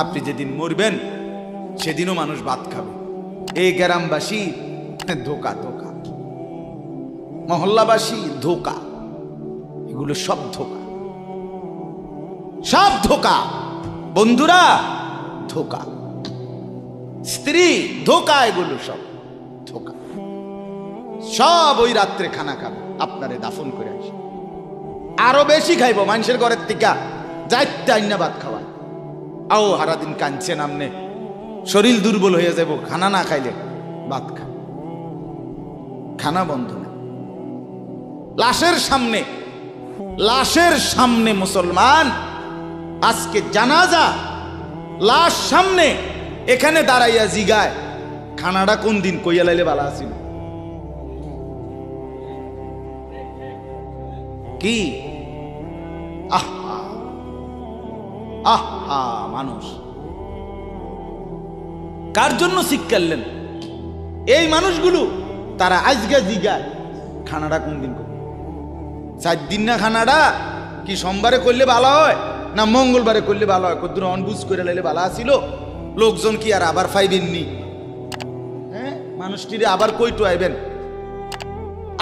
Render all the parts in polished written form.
আপনি যেদিন মরবেন সেদিনও মানুষ ভাত খাবে। এই গ্রামবাসী ধোকা ধোকা, মহল্লাবাসী ধোকা, এগুলো সব ধোকা, সব ধোকা। বন্ধুরা ধোকা, স্ত্রী ধোকা, এগুলো সব ধোকা। সব ওই রাত্রে খানা খাবে, আপনারে দাফন করে আসে, আরো বেশি খাইব মানুষের ঘরের থেকে যাইতে আইনা ভাত খাওয়া। আও সারাদিন কাঁদছেন আমনে, শরীর দুর্বল হয়ে যাব খানা না খাইলে। ভাত খা, খানা বন্ধ না। লাশের সামনে, লাশের সামনে মুসলমান আজকে জানাজা, লাশ সামনে, এখানে দাঁড়াইয়া জিগায় খানাটা কোন দিন কইয়া লাইলে বালা আছিল। কি আহা আহা, মানুষ কার জন্য শিক্ষালেন? এই মানুষগুলো তারা আজকে জিগায় খানাটা কোন দিন করবে। 4 দিন না খানাটা কি সোমবারে করলে ভালো হয় না মঙ্গলবারে করলে ভালো হয়? কদ্দুর অনবুঝ করে লাইলে ভালো আসিল, লোকজন কি আর আবার পাইবেননি? হ্যাঁ, মানুষটিরে আবার কইটু আইবেন,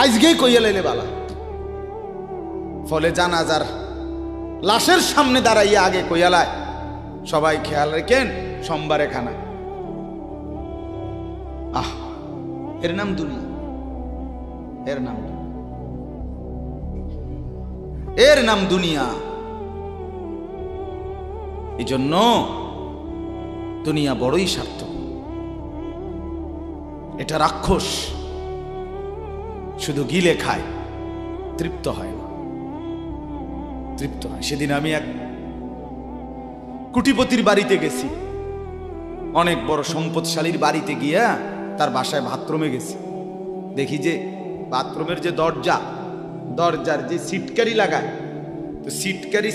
আজকেই কইয়া লাইলে ভালো। ফলে জানাজার লাশের সামনে দাঁড়াইয়া আগে কইয়ালায় সবাই খেয়াল রেখেন সোমবারে খানা। আহ, এর নাম দুনিয়া, এর নাম, এর নাম দুনিয়া। এই জন্য দুনিয়া বড়ই স্বার্থ, এটা রাক্ষস, শুধু গিলে খায়, তৃপ্ত হয় না, তৃপ্ত হয়। সেদিন আমি এক কুটিপতির বাড়িতে গেছি, অনেক বড় সম্পদশালীর বাড়িতে গিয়া তার বাসায় বাথরুমে গেছি। দেখি যে বাথরুমের যে দরজা, দরজার যে সিটকারি লাগায়, তো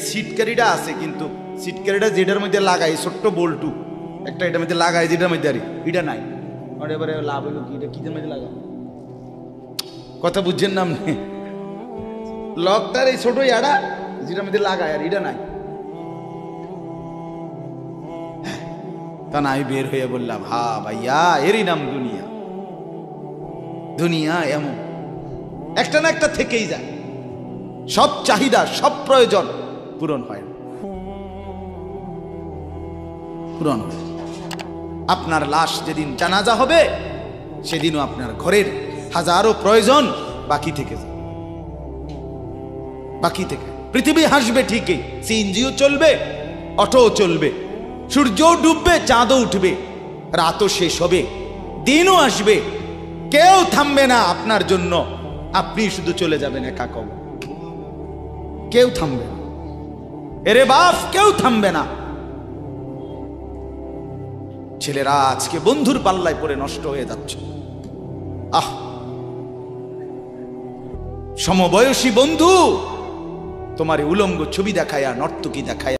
সিটকারিটা আছে, কিন্তু সিটকারিটা যেটার মধ্যে লাগাই ছোট্ট বল্টু একটা, এটার মধ্যে লাগাই যেটার মধ্যে আর এটা নাই। এবারে লাভ হইল কি, এটা কি মধ্যে লাগা, কথা বুঝছেন না? লকটার এই ছোট ইয়াটা যেটার মধ্যে লাগায় আর এটা নাই। তা না, আমি বের হয়ে বললাম, হা ভাইয়া, এরই নাম দুনিয়া। দুনিয়া এমন একটা না একটা থেকেই যায়, সব চাহিদা সব প্রয়োজন পূরণ হয়, পূরণ হয়। আপনার লাশ যেদিন জানাজা হবে সেদিনও আপনার ঘরের হাজারো প্রয়োজন বাকি থেকে যায়, বাকি থেকে। পৃথিবী হাসবে ঠিকই, সিএনজিও চলবে, অটোও চলবে, সূর্যও ডুববে, চাঁদও উঠবে, রাতও শেষ হবে, দিনও আসবে, কেউ থামবে না আপনার জন্য। আপনি শুধু চলে যাবেন একা কম, কেউ থামবে না। এরে বাপ, কেউ থামবে না। ছেলেরা আজকে বন্ধুর পাল্লায় পড়ে নষ্ট হয়ে যাচ্ছে। আহ, সমবয়সী বন্ধু তোমার উলঙ্গ ছবি দেখায়া, নর্তকী দেখায়া